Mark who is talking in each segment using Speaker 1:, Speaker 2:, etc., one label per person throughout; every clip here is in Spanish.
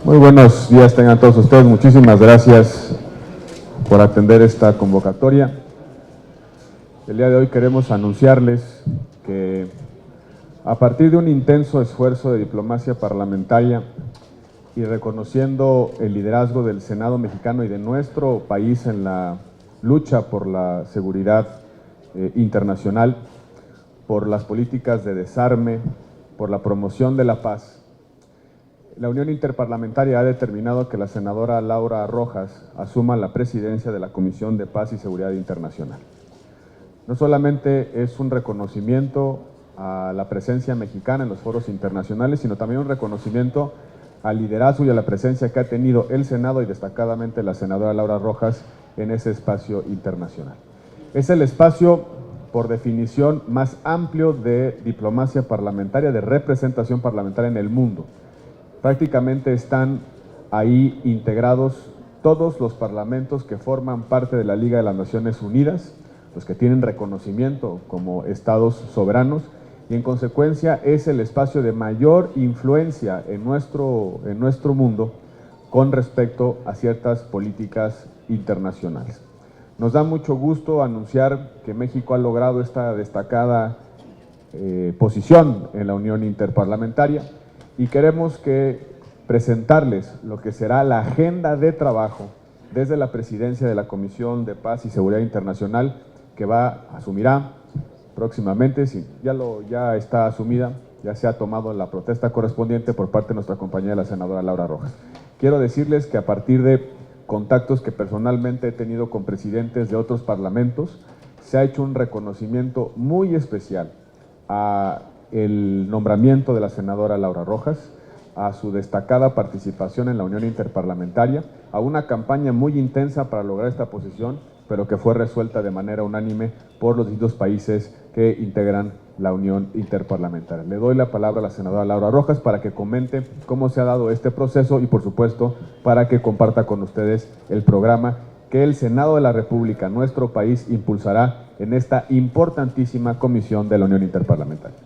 Speaker 1: Muy buenos días tengan todos ustedes. Muchísimas gracias por atender esta convocatoria. El día de hoy queremos anunciarles que a partir de un intenso esfuerzo de diplomacia parlamentaria y reconociendo el liderazgo del Senado mexicano y de nuestro país en la lucha por la seguridad internacional, por las políticas de desarme, por la promoción de la paz, la Unión Interparlamentaria ha determinado que la senadora Laura Rojas asuma la presidencia de la Comisión de Paz y Seguridad Internacional. No solamente es un reconocimiento a la presencia mexicana en los foros internacionales, sino también un reconocimiento al liderazgo y a la presencia que ha tenido el Senado y destacadamente la senadora Laura Rojas en ese espacio internacional. Es el espacio, por definición, más amplio de diplomacia parlamentaria, de representación parlamentaria en el mundo. Prácticamente están ahí integrados todos los parlamentos que forman parte de la Liga de las Naciones Unidas, los que tienen reconocimiento como estados soberanos, y en consecuencia es el espacio de mayor influencia en nuestro mundo con respecto a ciertas políticas internacionales. Nos da mucho gusto anunciar que México ha logrado esta destacada posición en la Unión Interparlamentaria y queremos presentarles lo que será la agenda de trabajo desde la presidencia de la Comisión de Paz y Seguridad Internacional que asumirá próximamente, sí, ya está asumida, ya se ha tomado la protesta correspondiente por parte de nuestra compañera la senadora Laura Rojas. Quiero decirles que a partir de contactos que personalmente he tenido con presidentes de otros parlamentos, se ha hecho un reconocimiento muy especial a el nombramiento de la senadora Laura Rojas, a su destacada participación en la Unión Interparlamentaria, a una campaña muy intensa para lograr esta posición, pero que fue resuelta de manera unánime por los distintos países que integran la Unión Interparlamentaria. Le doy la palabra a la senadora Laura Rojas para que comente cómo se ha dado este proceso y, por supuesto, para que comparta con ustedes el programa que el Senado de la República, nuestro país, impulsará en esta importantísima comisión de la Unión Interparlamentaria.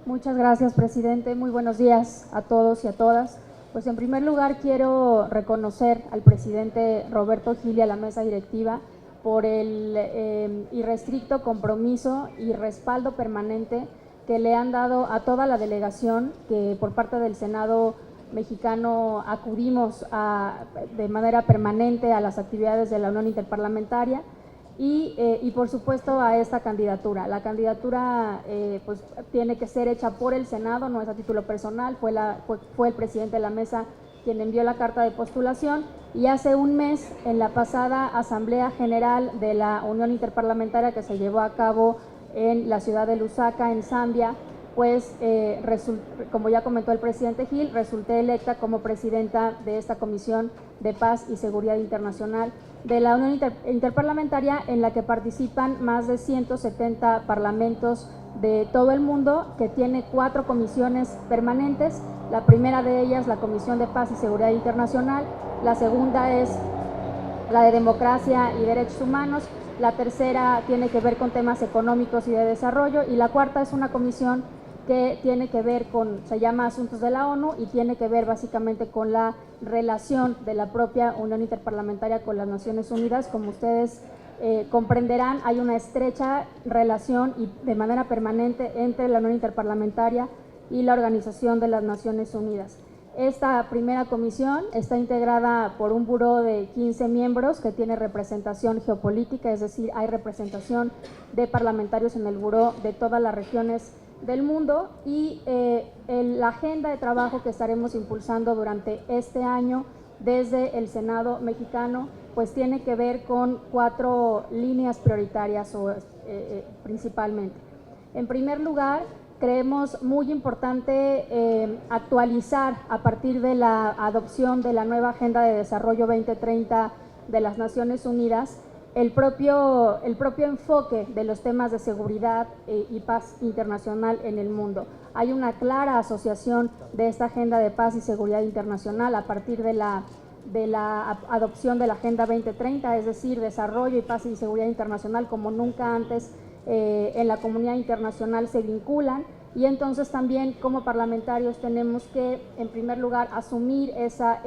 Speaker 2: Muchas gracias, presidente. Muy buenos días a todos y a todas. Pues en primer lugar quiero reconocer al presidente Roberto Gil y a la mesa directiva por el irrestricto compromiso y respaldo permanente que le han dado a toda la delegación que por parte del Senado mexicano acudimos de manera permanente a las actividades de la Unión Interparlamentaria y por supuesto a esta candidatura. La candidatura pues tiene que ser hecha por el Senado, no es a título personal, fue el presidente de la mesa quien envió la carta de postulación y hace un mes en la pasada Asamblea General de la Unión Interparlamentaria que se llevó a cabo en la ciudad de Lusaka, en Zambia, pues como ya comentó el presidente Gil, resulté electa como presidenta de esta Comisión de Paz y Seguridad Internacional de la Unión Interparlamentaria, en la que participan más de 170 parlamentos de todo el mundo, que tiene 4 comisiones permanentes. La primera de ellas, la Comisión de Paz y Seguridad Internacional, la segunda es la de Democracia y Derechos Humanos, la tercera tiene que ver con temas económicos y de desarrollo, y la cuarta es una comisión que tiene que ver se llama Asuntos de la ONU y tiene que ver básicamente con la relación de la propia Unión Interparlamentaria con las Naciones Unidas. Como ustedes comprenderán, hay una estrecha relación y de manera permanente entre la Unión Interparlamentaria y la Organización de las Naciones Unidas. Esta primera comisión está integrada por un buró de 15 miembros que tiene representación geopolítica, es decir, hay representación de parlamentarios en el buró de todas las regiones del mundo y la agenda de trabajo que estaremos impulsando durante este año desde el Senado mexicano pues tiene que ver con 4 líneas prioritarias principalmente. En primer lugar, creemos muy importante actualizar a partir de la adopción de la nueva Agenda de Desarrollo 2030 de las Naciones Unidas el propio enfoque de los temas de seguridad y paz internacional en el mundo. Hay una clara asociación de esta agenda de paz y seguridad internacional a partir de la adopción de la Agenda 2030, es decir, desarrollo y paz y seguridad internacional como nunca antes en la comunidad internacional se vinculan y entonces también como parlamentarios tenemos que, en primer lugar, asumir esa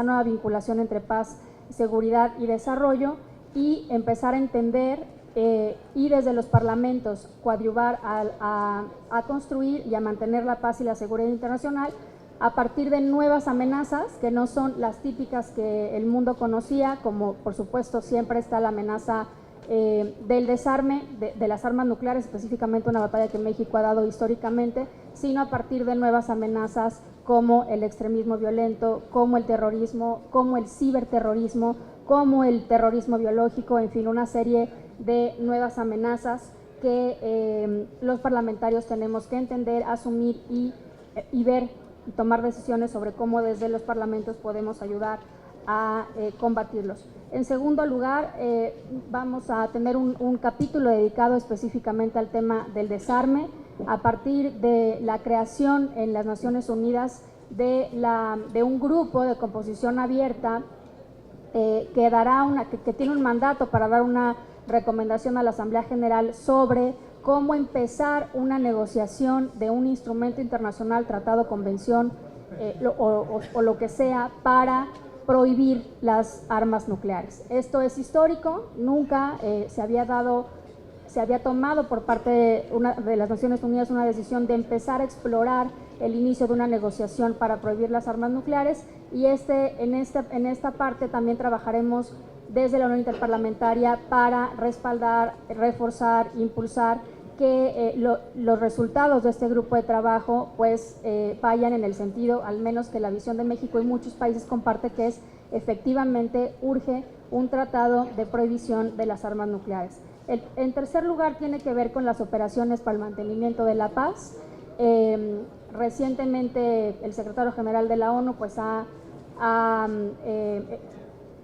Speaker 2: nueva vinculación entre paz, seguridad y desarrollo y empezar a entender y desde los parlamentos coadyuvar a construir y a mantener la paz y la seguridad internacional a partir de nuevas amenazas que no son las típicas que el mundo conocía, como por supuesto siempre está la amenaza del desarme de las armas nucleares, específicamente una batalla que México ha dado históricamente, sino a partir de nuevas amenazas como el extremismo violento, como el terrorismo, como el ciberterrorismo, como el terrorismo biológico, en fin, una serie de nuevas amenazas que los parlamentarios tenemos que entender, asumir y ver y tomar decisiones sobre cómo desde los parlamentos podemos ayudar a combatirlos. En segundo lugar, vamos a tener un capítulo dedicado específicamente al tema del desarme, a partir de la creación en las Naciones Unidas de un grupo de composición abierta que tiene un mandato para dar una recomendación a la Asamblea General sobre cómo empezar una negociación de un instrumento internacional, tratado, convención o lo que sea para prohibir las armas nucleares. Esto es histórico, nunca se había tomado por parte de las Naciones Unidas una decisión de empezar a explorar el inicio de una negociación para prohibir las armas nucleares y en esta parte también trabajaremos desde la Unión Interparlamentaria para respaldar, reforzar, impulsar que los resultados de este grupo de trabajo pues vayan en el sentido, al menos que la visión de México y muchos países comparte, que es efectivamente urge un tratado de prohibición de las armas nucleares. En tercer lugar, tiene que ver con las operaciones para el mantenimiento de la paz. Recientemente el secretario general de la ONU pues ha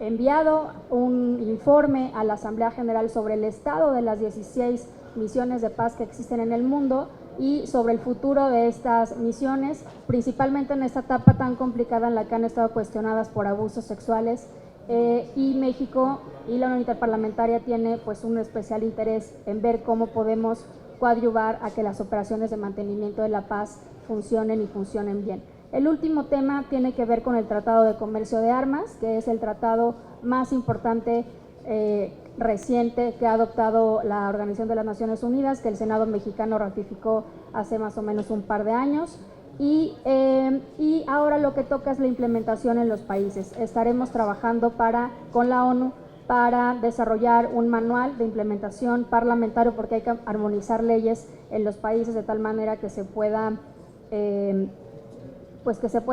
Speaker 2: enviado un informe a la Asamblea General sobre el estado de las 16 misiones de paz que existen en el mundo y sobre el futuro de estas misiones, principalmente en esta etapa tan complicada en la que han estado cuestionadas por abusos sexuales y México y la Unión Interparlamentaria tiene pues un especial interés en ver cómo podemos coadyuvar a que las operaciones de mantenimiento de la paz funcionen y funcionen bien. El último tema tiene que ver con el Tratado de Comercio de Armas, que es el tratado más importante reciente que ha adoptado la Organización de las Naciones Unidas, que el Senado mexicano ratificó hace más o menos un par de años. Y ahora lo que toca es la implementación en los países. Estaremos trabajando con la ONU para desarrollar un manual de implementación parlamentario, porque hay que armonizar leyes en los países de tal manera que se pueda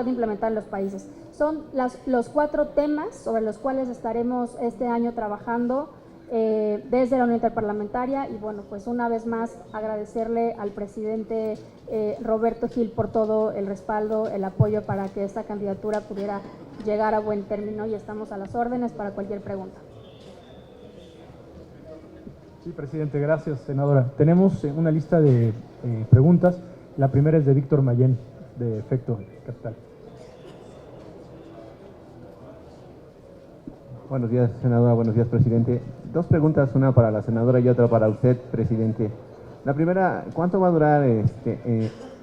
Speaker 2: implementar en los países. Son los 4 temas sobre los cuales estaremos este año trabajando desde la Unión Interparlamentaria y bueno, pues una vez más agradecerle al presidente Roberto Gil por todo el respaldo, el apoyo para que esta candidatura pudiera llegar a buen término y estamos a las órdenes para cualquier pregunta.
Speaker 3: Sí, presidente, gracias, senadora. Tenemos una lista de preguntas. La primera es de Víctor Mayén, de Efecto Capital.
Speaker 4: Buenos días, senadora. Buenos días, presidente. 2 preguntas, una para la senadora y otra para usted, presidente. La primera, ¿cuánto va a durar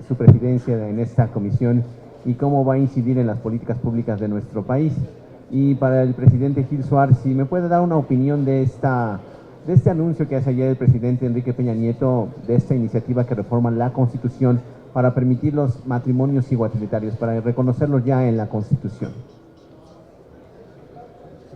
Speaker 4: su presidencia en esta comisión y cómo va a incidir en las políticas públicas de nuestro país? Y para el presidente Gil Suárez, si me puede dar una opinión de este anuncio que hace ayer el presidente Enrique Peña Nieto, de esta iniciativa que reforma la Constitución para permitir los matrimonios igualitarios, para reconocerlos ya en la Constitución.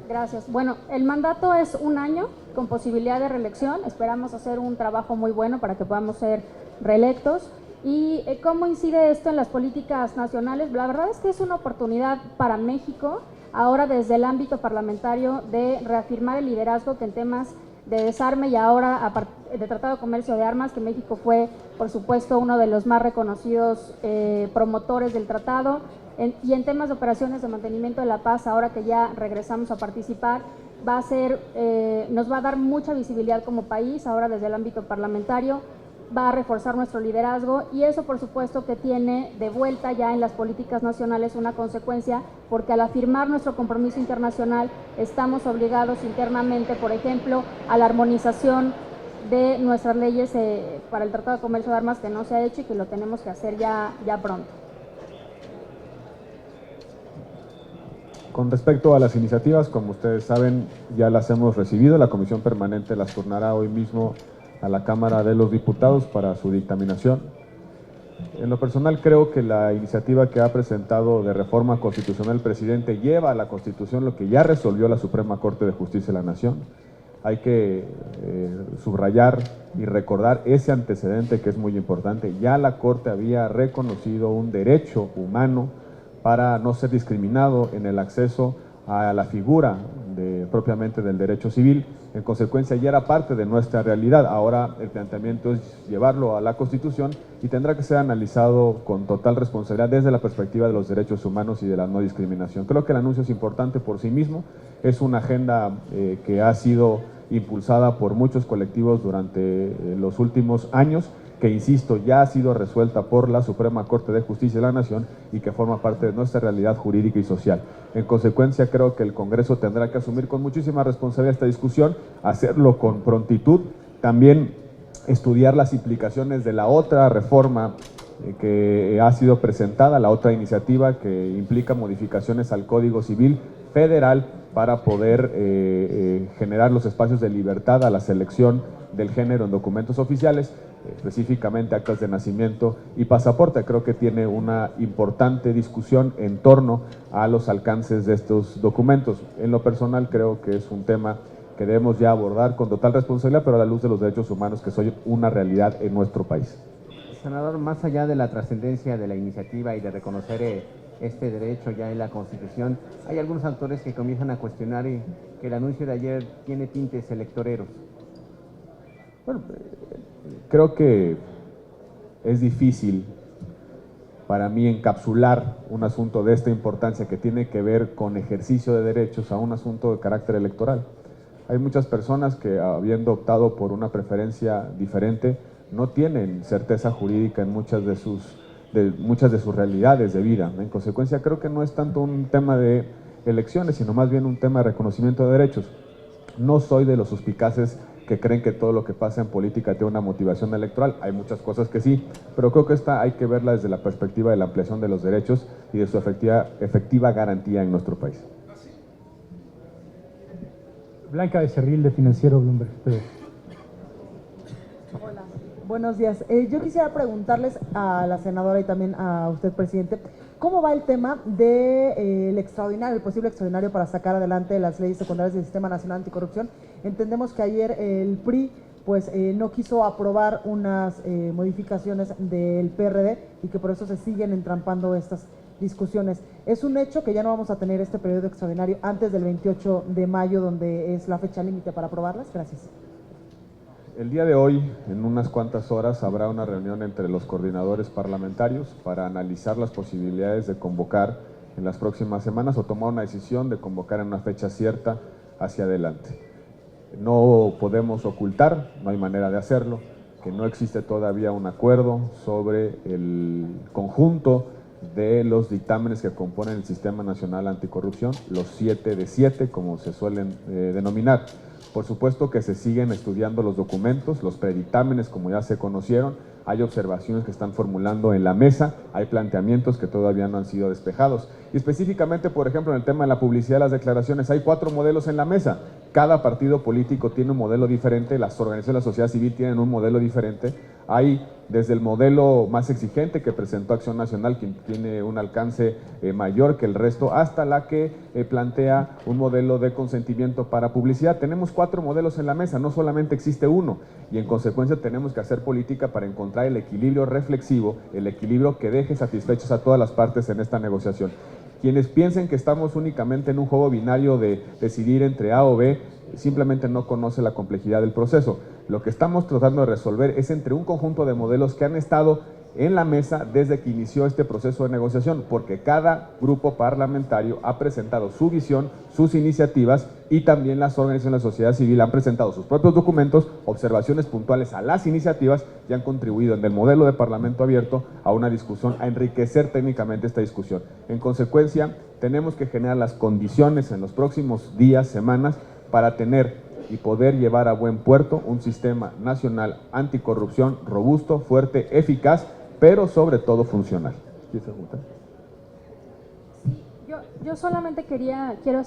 Speaker 2: Gracias. Bueno, el mandato es 1 año con posibilidad de reelección. Esperamos hacer un trabajo muy bueno para que podamos ser reelectos. ¿Y cómo incide esto en las políticas nacionales? La verdad es que es una oportunidad para México, ahora desde el ámbito parlamentario, de reafirmar el liderazgo que en temas de desarme y ahora de Tratado de Comercio de Armas, que México fue, por supuesto, uno de los más reconocidos promotores del tratado, y en temas de operaciones de mantenimiento de la paz, ahora que ya regresamos a participar, nos va a dar mucha visibilidad como país, ahora desde el ámbito parlamentario, va a reforzar nuestro liderazgo y eso por supuesto que tiene de vuelta ya en las políticas nacionales una consecuencia, porque al afirmar nuestro compromiso internacional estamos obligados internamente, por ejemplo, a la armonización de nuestras leyes para el Tratado de Comercio de Armas, que no se ha hecho y que lo tenemos que hacer ya pronto.
Speaker 1: Con respecto a las iniciativas, como ustedes saben, ya las hemos recibido. La Comisión Permanente las turnará hoy mismo a la Cámara de los Diputados para su dictaminación. En lo personal, creo que la iniciativa que ha presentado de reforma constitucional el presidente lleva a la Constitución lo que ya resolvió la Suprema Corte de Justicia de la Nación. Hay que subrayar y recordar ese antecedente que es muy importante. Ya la Corte había reconocido un derecho humano para no ser discriminado en el acceso a la figura propiamente del derecho civil. En consecuencia, ya era parte de nuestra realidad. Ahora el planteamiento es llevarlo a la Constitución y tendrá que ser analizado con total responsabilidad desde la perspectiva de los derechos humanos y de la no discriminación. Creo que el anuncio es importante por sí mismo. Es una agenda que ha sido impulsada por muchos colectivos durante los últimos años, que, insisto, ya ha sido resuelta por la Suprema Corte de Justicia de la Nación y que forma parte de nuestra realidad jurídica y social. En consecuencia, creo que el Congreso tendrá que asumir con muchísima responsabilidad esta discusión, hacerlo con prontitud, también estudiar las implicaciones de la otra reforma que ha sido presentada, la otra iniciativa que implica modificaciones al Código Civil Federal para poder generar los espacios de libertad a la selección del género en documentos oficiales, específicamente actas de nacimiento y pasaporte. Creo que tiene una importante discusión en torno a los alcances de estos documentos. En lo personal, creo que es un tema que debemos ya abordar con total responsabilidad, pero a la luz de los derechos humanos que son una realidad en nuestro país.
Speaker 4: Senador, más allá de la trascendencia de la iniciativa y de reconocer este derecho ya en la Constitución, hay algunos autores que comienzan a cuestionar que el anuncio de ayer tiene tintes electoreros.
Speaker 1: Bueno, creo que es difícil para mí encapsular un asunto de esta importancia que tiene que ver con ejercicio de derechos a un asunto de carácter electoral. Hay muchas personas que, habiendo optado por una preferencia diferente, no tienen certeza jurídica en muchas de sus realidades de vida. En consecuencia, creo que no es tanto un tema de elecciones, sino más bien un tema de reconocimiento de derechos. No soy de los suspicaces que creen que todo lo que pasa en política tiene una motivación electoral. Hay muchas cosas que sí, pero creo que esta hay que verla desde la perspectiva de la ampliación de los derechos y de su efectiva garantía en nuestro país.
Speaker 3: Blanca Becerril, de Financiero Bloomberg.
Speaker 5: Hola, buenos días. Yo quisiera preguntarles a la senadora y también a usted, presidente, ¿cómo va el tema del extraordinario, el posible extraordinario para sacar adelante las leyes secundarias del Sistema Nacional Anticorrupción? Entendemos que ayer el PRI no quiso aprobar unas modificaciones del PRD y que por eso se siguen entrampando estas discusiones. ¿Es un hecho que ya no vamos a tener este periodo extraordinario antes del 28 de mayo, donde es la fecha límite para aprobarlas? Gracias.
Speaker 1: El día de hoy, en unas cuantas horas, habrá una reunión entre los coordinadores parlamentarios para analizar las posibilidades de convocar en las próximas semanas o tomar una decisión de convocar en una fecha cierta hacia adelante. No podemos ocultar, no hay manera de hacerlo, que no existe todavía un acuerdo sobre el conjunto de los dictámenes que componen el Sistema Nacional Anticorrupción, los 7 de 7, como se suelen denominar. Por supuesto que se siguen estudiando los documentos, los predictámenes, como ya se conocieron, hay observaciones que están formulando en la mesa, hay planteamientos que todavía no han sido despejados. Y específicamente, por ejemplo, en el tema de la publicidad de las declaraciones, hay 4 modelos en la mesa. Cada partido político tiene un modelo diferente, las organizaciones de la sociedad civil tienen un modelo diferente. Hay desde el modelo más exigente que presentó Acción Nacional, que tiene un alcance mayor que el resto, hasta la que plantea un modelo de consentimiento para publicidad. Tenemos 4 modelos en la mesa, no solamente existe uno, y en consecuencia tenemos que hacer política para encontrar el equilibrio reflexivo, el equilibrio que deje satisfechos a todas las partes en esta negociación. Quienes piensen que estamos únicamente en un juego binario de decidir entre A o B, simplemente no conoce la complejidad del proceso. Lo que estamos tratando de resolver es entre un conjunto de modelos que han estado en la mesa desde que inició este proceso de negociación, porque cada grupo parlamentario ha presentado su visión, sus iniciativas, y también las organizaciones de la sociedad civil han presentado sus propios documentos, observaciones puntuales a las iniciativas, y han contribuido en el modelo de parlamento abierto a una discusión, a enriquecer técnicamente esta discusión. En consecuencia, tenemos que generar las condiciones en los próximos días, semanas, para tener y poder llevar a buen puerto un sistema nacional anticorrupción robusto, fuerte, eficaz, pero sobre todo funcional. ¿Quieres preguntar?
Speaker 2: Yo solamente quiero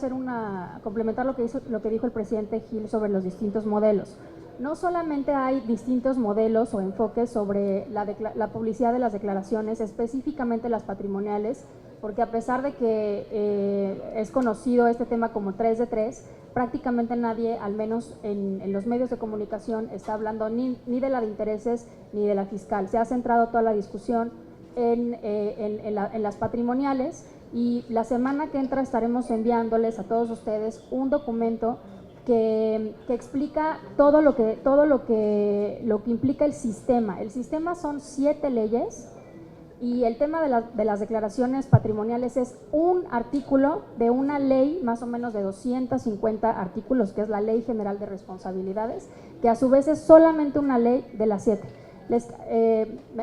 Speaker 2: complementar lo que dijo el presidente Gil sobre los distintos modelos. No solamente hay distintos modelos o enfoques sobre la publicidad de las declaraciones, específicamente las patrimoniales, porque a pesar de que es conocido este tema como 3 de 3, prácticamente nadie, al menos en los medios de comunicación, está hablando ni de la de intereses ni de la fiscal. Se ha centrado toda la discusión en las patrimoniales, y la semana que entra estaremos enviándoles a todos ustedes un documento que explica todo lo que implica el sistema. El sistema son 7 leyes, y el tema de las declaraciones patrimoniales es un artículo de una ley más o menos de 250 artículos, que es la Ley General de Responsabilidades, que a su vez es solamente una ley de las 7.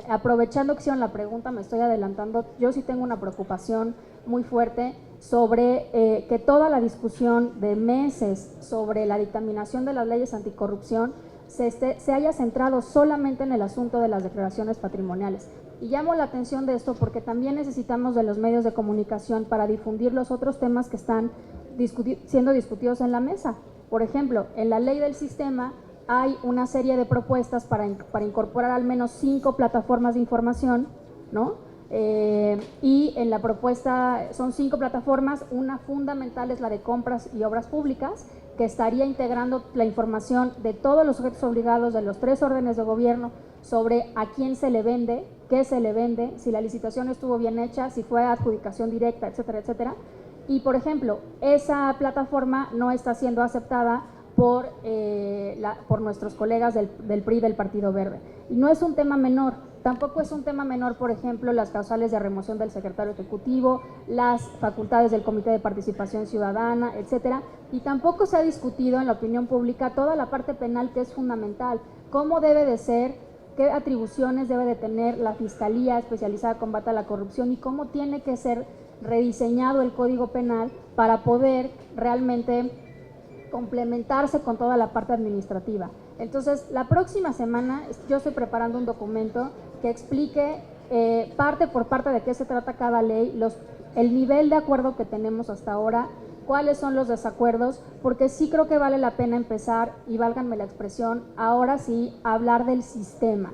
Speaker 2: Aprovechando que hicieron la pregunta, me estoy adelantando, yo sí tengo una preocupación muy fuerte sobre que toda la discusión de meses sobre la dictaminación de las leyes anticorrupción se haya centrado solamente en el asunto de las declaraciones patrimoniales. Y llamo la atención de esto porque también necesitamos de los medios de comunicación para difundir los otros temas que están siendo discutidos en la mesa. Por ejemplo, en la ley del sistema hay una serie de propuestas para incorporar al menos 5 plataformas de información, ¿no? Y en la propuesta son 5 plataformas, una fundamental es la de compras y obras públicas, que estaría integrando la información de todos los sujetos obligados de los 3 órdenes de gobierno sobre a quién se le vende, qué se le vende, si la licitación estuvo bien hecha, si fue adjudicación directa, etcétera, etcétera. Y, por ejemplo, esa plataforma no está siendo aceptada por nuestros colegas del PRI, del Partido Verde. Y no es un tema menor, tampoco es un tema menor, por ejemplo, las causales de remoción del secretario ejecutivo, las facultades del Comité de Participación Ciudadana, etcétera. Y tampoco se ha discutido en la opinión pública toda la parte penal, que es fundamental, cómo debe de ser, qué atribuciones debe de tener la Fiscalía Especializada en Combate a la Corrupción y cómo tiene que ser rediseñado el Código Penal para poder realmente complementarse con toda la parte administrativa. Entonces, la próxima semana yo estoy preparando un documento que explique parte por parte de qué se trata cada ley, el nivel de acuerdo que tenemos hasta ahora, cuáles son los desacuerdos, porque sí creo que vale la pena empezar, y válganme la expresión, ahora sí, a hablar del sistema.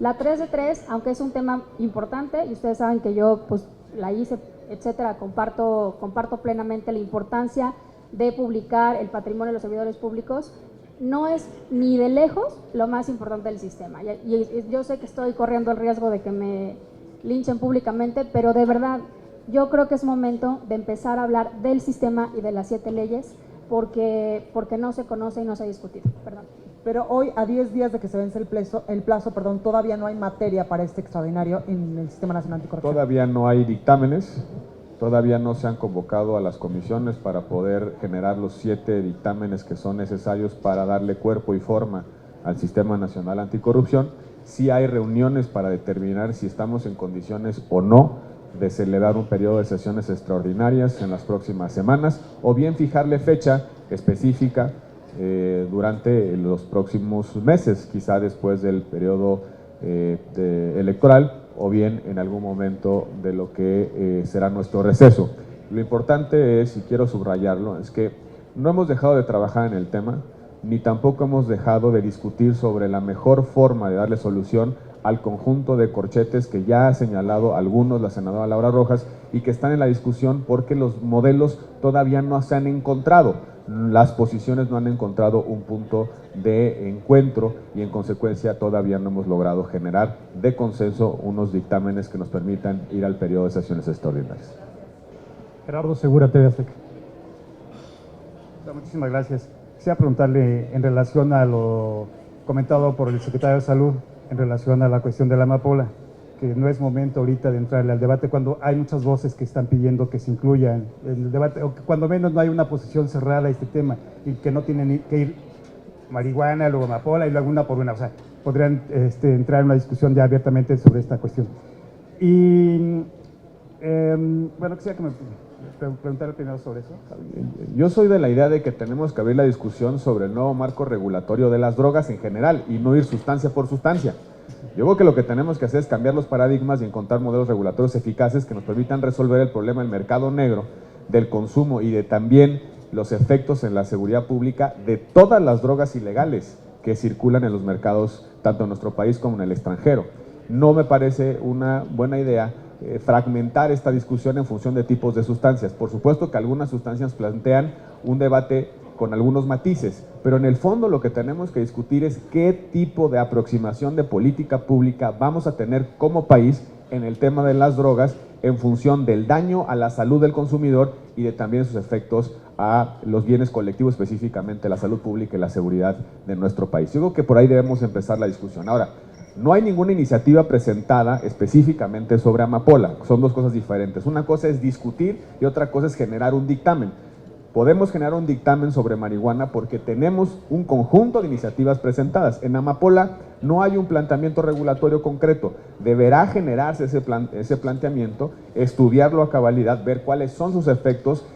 Speaker 2: La 3 de 3, aunque es un tema importante, y ustedes saben que yo pues la hice, etcétera, comparto plenamente la importancia de publicar el patrimonio de los servidores públicos, no es ni de lejos lo más importante del sistema. Y yo sé que estoy corriendo el riesgo de que me linchen públicamente, pero de verdad, yo creo que es momento de empezar a hablar del sistema y de las 7 leyes, porque no se conoce y no se ha discutido. Perdón.
Speaker 5: Pero hoy, a 10 días de que se vence el plazo, todavía no hay materia para este extraordinario en el Sistema Nacional Anticorrupción.
Speaker 1: Todavía no hay dictámenes, todavía no se han convocado a las comisiones para poder generar los 7 dictámenes que son necesarios para darle cuerpo y forma al Sistema Nacional Anticorrupción. Sí hay reuniones para determinar si estamos en condiciones o no de celebrar un periodo de sesiones extraordinarias en las próximas semanas, o bien fijarle fecha específica durante los próximos meses, quizá después del periodo electoral, o bien en algún momento de lo que será nuestro receso. Lo importante es, y quiero subrayarlo, es que no hemos dejado de trabajar en el tema, ni tampoco hemos dejado de discutir sobre la mejor forma de darle solución al conjunto de corchetes que ya ha señalado algunos la senadora Laura Rojas y que están en la discusión porque los modelos todavía no se han encontrado. Las posiciones no han encontrado un punto de encuentro y en consecuencia todavía no hemos logrado generar de consenso unos dictámenes que nos permitan ir al periodo de sesiones extraordinarias.
Speaker 3: Gerardo Segura, TV Azteca.
Speaker 6: Muchísimas gracias. Quisiera preguntarle en relación a lo comentado por el secretario de Salud en relación a la cuestión de la amapola, que no es momento ahorita de entrarle al debate cuando hay muchas voces que están pidiendo que se incluya en el debate, o que cuando menos no hay una posición cerrada a este tema y que no tienen que ir marihuana, luego amapola y luego una por una. O sea, podrían entrar en una discusión ya abiertamente sobre esta cuestión. Y bueno, quisiera que me preguntarle primero sobre eso.
Speaker 1: Yo soy de la idea de que tenemos que abrir la discusión sobre el nuevo marco regulatorio de las drogas en general y no ir sustancia por sustancia. Yo creo que lo que tenemos que hacer es cambiar los paradigmas y encontrar modelos regulatorios eficaces que nos permitan resolver el problema del mercado negro, del consumo y de también los efectos en la seguridad pública de todas las drogas ilegales que circulan en los mercados, tanto en nuestro país como en el extranjero. No me parece una buena idea fragmentar esta discusión en función de tipos de sustancias. Por supuesto que algunas sustancias plantean un debate con algunos matices, pero en el fondo lo que tenemos que discutir es qué tipo de aproximación de política pública vamos a tener como país en el tema de las drogas en función del daño a la salud del consumidor y de también sus efectos a los bienes colectivos, específicamente la salud pública y la seguridad de nuestro país. Yo creo que por ahí debemos empezar la discusión. Ahora, no hay ninguna iniciativa presentada específicamente sobre amapola, son dos cosas diferentes. Una cosa es discutir y otra cosa es generar un dictamen. Podemos generar un dictamen sobre marihuana porque tenemos un conjunto de iniciativas presentadas. En amapola no hay un planteamiento regulatorio concreto. Deberá generarse ese planteamiento, estudiarlo a cabalidad, ver cuáles son sus efectos,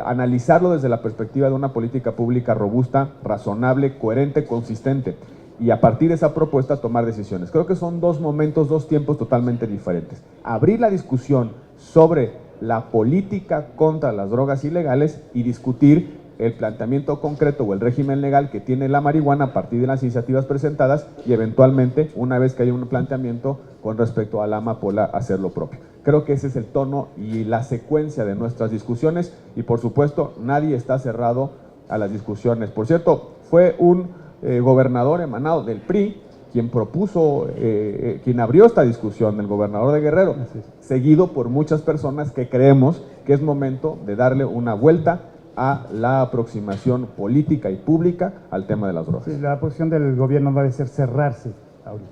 Speaker 1: analizarlo desde la perspectiva de una política pública robusta, razonable, coherente, consistente. Y a partir de esa propuesta tomar decisiones. Creo que son dos momentos, dos tiempos totalmente diferentes. Abrir la discusión sobre la política contra las drogas ilegales y discutir el planteamiento concreto o el régimen legal que tiene la marihuana a partir de las iniciativas presentadas y eventualmente, una vez que haya un planteamiento con respecto a la amapola, hacer lo propio. Creo que ese es el tono y la secuencia de nuestras discusiones y por supuesto nadie está cerrado a las discusiones. Por cierto, fue un gobernador emanado del PRI, quien propuso, quien abrió esta discusión, el gobernador de Guerrero, seguido por muchas personas que creemos que es momento de darle una vuelta a la aproximación política y pública al tema de las drogas.
Speaker 6: Sí, la posición del gobierno debe ser cerrarse ahorita.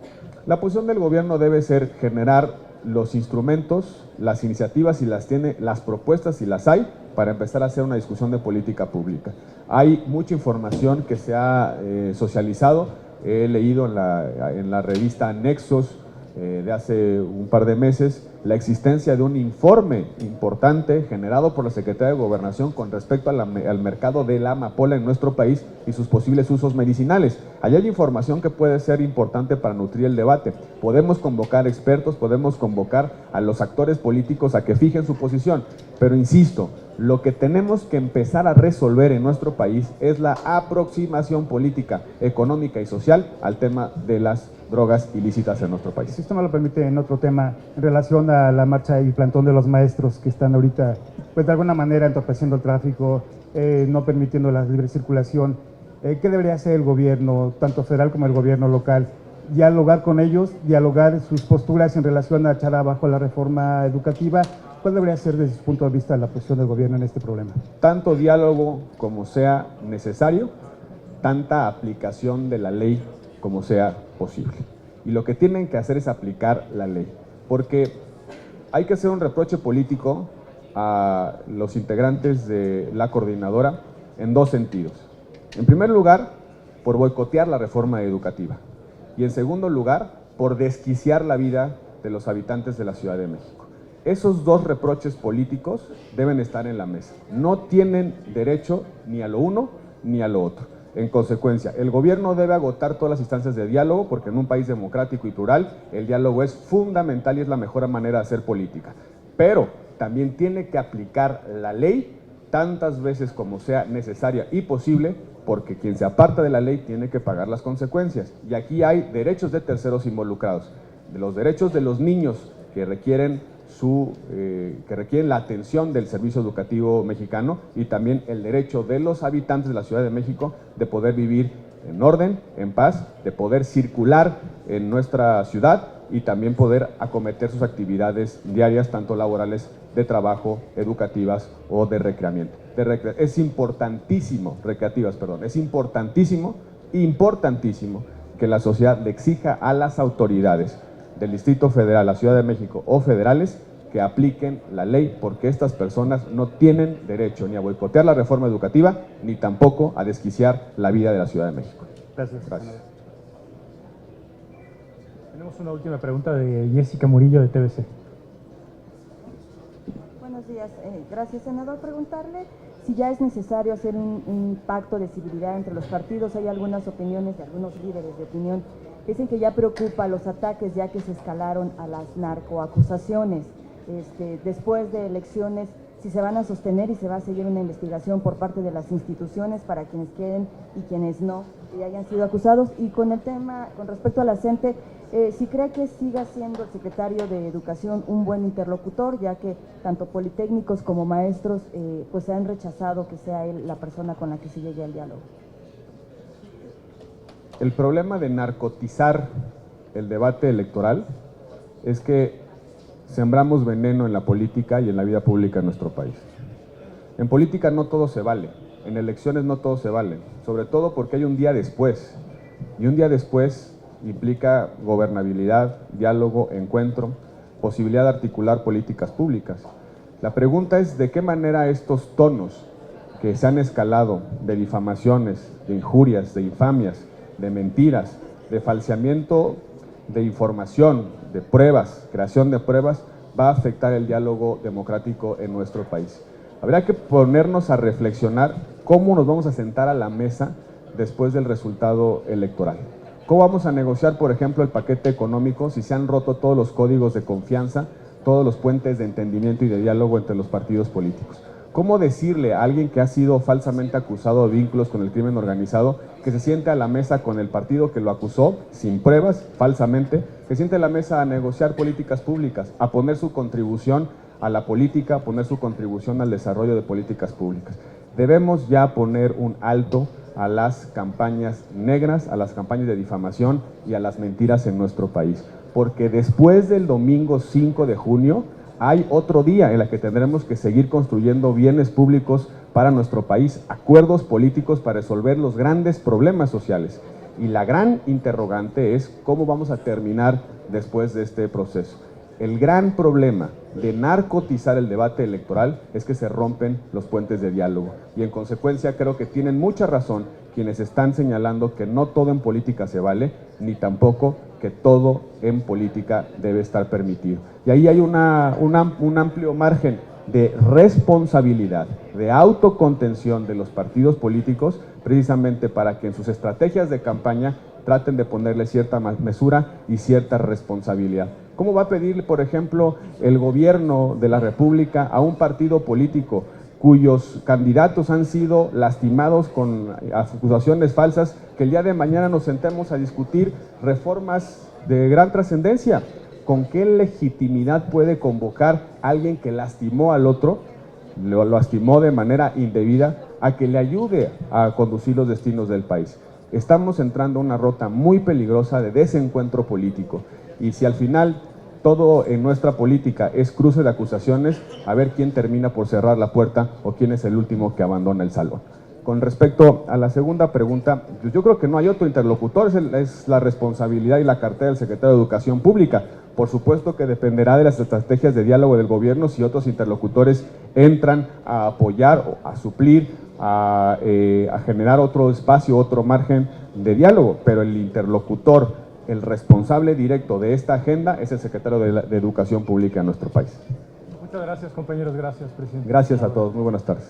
Speaker 1: La posición del gobierno debe ser generar los instrumentos, las iniciativas si las tiene, las propuestas si las hay, para empezar a hacer una discusión de política pública. Hay mucha información que se ha socializado, he leído en la revista Nexos de hace un par de meses la existencia de un informe importante generado por la Secretaría de Gobernación con respecto al mercado de la amapola en nuestro país y sus posibles usos medicinales. Allí hay información que puede ser importante para nutrir el debate. Podemos convocar expertos, podemos convocar a los actores políticos a que fijen su posición, pero insisto, lo que tenemos que empezar a resolver en nuestro país es la aproximación política, económica y social al tema de las drogas ilícitas en nuestro país.
Speaker 6: Si esto me lo permite, en otro tema, en relación a la marcha y plantón de los maestros que están ahorita, pues de alguna manera entorpeciendo el tráfico, no permitiendo la libre circulación, ¿qué debería hacer el gobierno, tanto federal como el gobierno local? Dialogar con ellos, dialogar sus posturas en relación a echar abajo la reforma educativa. ¿Cuál debería ser desde su punto de vista la posición del gobierno en este problema?
Speaker 1: Tanto diálogo como sea necesario, tanta aplicación de la ley como sea posible. Y lo que tienen que hacer es aplicar la ley, porque hay que hacer un reproche político a los integrantes de la coordinadora en dos sentidos. En primer lugar, por boicotear la reforma educativa y en segundo lugar, por desquiciar la vida de los habitantes de la Ciudad de México. Esos dos reproches políticos deben estar en la mesa. No tienen derecho ni a lo uno ni a lo otro. En consecuencia, el gobierno debe agotar todas las instancias de diálogo porque en un país democrático y plural el diálogo es fundamental y es la mejor manera de hacer política. Pero también tiene que aplicar la ley tantas veces como sea necesaria y posible, porque quien se aparta de la ley tiene que pagar las consecuencias. Y aquí hay derechos de terceros involucrados, de los derechos de los niños que requieren la atención del servicio educativo mexicano y también el derecho de los habitantes de la Ciudad de México de poder vivir en orden, en paz, de poder circular en nuestra ciudad y también poder acometer sus actividades diarias, tanto laborales, de trabajo, educativas o de recreamiento. Es importantísimo, es importantísimo que la sociedad le exija a las autoridades del Distrito Federal, la Ciudad de México o federales que apliquen la ley, porque estas personas no tienen derecho ni a boicotear la reforma educativa ni tampoco a desquiciar la vida de la Ciudad de México.
Speaker 3: Gracias.
Speaker 1: Gracias.
Speaker 3: Tenemos una última pregunta de Jessica Murillo de TVC.
Speaker 7: Buenos Buenos días. Gracias, senador. Preguntarle si ya es necesario hacer un pacto de civilidad entre los partidos. Hay algunas opiniones de algunos líderes de opinión que dicen que ya preocupa los ataques ya que se escalaron a las narcoacusaciones. Después de elecciones, si se van a sostener y se va a seguir una investigación por parte de las instituciones para quienes queden y quienes no, que hayan sido acusados. Y con el tema, con respecto a la CENTE, si cree que siga siendo el secretario de Educación un buen interlocutor, ya que tanto politécnicos como maestros pues se han rechazado que sea él la persona con la que se llegue al diálogo.
Speaker 1: El problema de narcotizar el debate electoral es que sembramos veneno en la política y en la vida pública en nuestro país. En política no todo se vale, en elecciones no todo se vale, sobre todo porque hay un día después, y un día después implica gobernabilidad, diálogo, encuentro, posibilidad de articular políticas públicas. La pregunta es de qué manera estos tonos que se han escalado de difamaciones, de injurias, de infamias, de mentiras, de falseamiento de información, de pruebas, creación de pruebas, va a afectar el diálogo democrático en nuestro país. Habrá que ponernos a reflexionar cómo nos vamos a sentar a la mesa después del resultado electoral. ¿Cómo vamos a negociar, por ejemplo, el paquete económico si se han roto todos los códigos de confianza, todos los puentes de entendimiento y de diálogo entre los partidos políticos? ¿Cómo decirle a alguien que ha sido falsamente acusado de vínculos con el crimen organizado que se siente a la mesa con el partido que lo acusó, sin pruebas, falsamente, que siente a la mesa a negociar políticas públicas, a poner su contribución a la política, a poner su contribución al desarrollo de políticas públicas? Debemos ya poner un alto a las campañas negras, a las campañas de difamación y a las mentiras en nuestro país, porque después del domingo 5 de junio, hay otro día en el que tendremos que seguir construyendo bienes públicos para nuestro país, acuerdos políticos para resolver los grandes problemas sociales. Y la gran interrogante es cómo vamos a terminar después de este proceso. El gran problema de narcotizar el debate electoral es que se rompen los puentes de diálogo. Y en consecuencia creo que tienen mucha razón quienes están señalando que no todo en política se vale, ni tampoco que todo en política debe estar permitido. Y ahí hay un amplio margen de responsabilidad, de autocontención de los partidos políticos, precisamente para que en sus estrategias de campaña traten de ponerle cierta mesura y cierta responsabilidad. ¿Cómo va a pedirle, por ejemplo, el gobierno de la República a un partido político cuyos candidatos han sido lastimados con acusaciones falsas, que el día de mañana nos sentemos a discutir reformas de gran trascendencia? ¿Con qué legitimidad puede convocar a alguien que lastimó al otro, lo lastimó de manera indebida, a que le ayude a conducir los destinos del país? Estamos entrando a una ruta muy peligrosa de desencuentro político, y si al final todo en nuestra política es cruce de acusaciones, a ver quién termina por cerrar la puerta o quién es el último que abandona el salón. Con respecto a la segunda pregunta, yo creo que no hay otro interlocutor, es la responsabilidad y la cartera del secretario de Educación Pública. Por supuesto que dependerá de las estrategias de diálogo del gobierno si otros interlocutores entran a apoyar o a suplir, a generar otro espacio, otro margen de diálogo, pero el interlocutor, el responsable directo de esta agenda es el secretario de Educación Pública en nuestro país.
Speaker 3: Muchas gracias, compañeros. Gracias, presidente.
Speaker 1: Gracias a todos. Muy buenas tardes.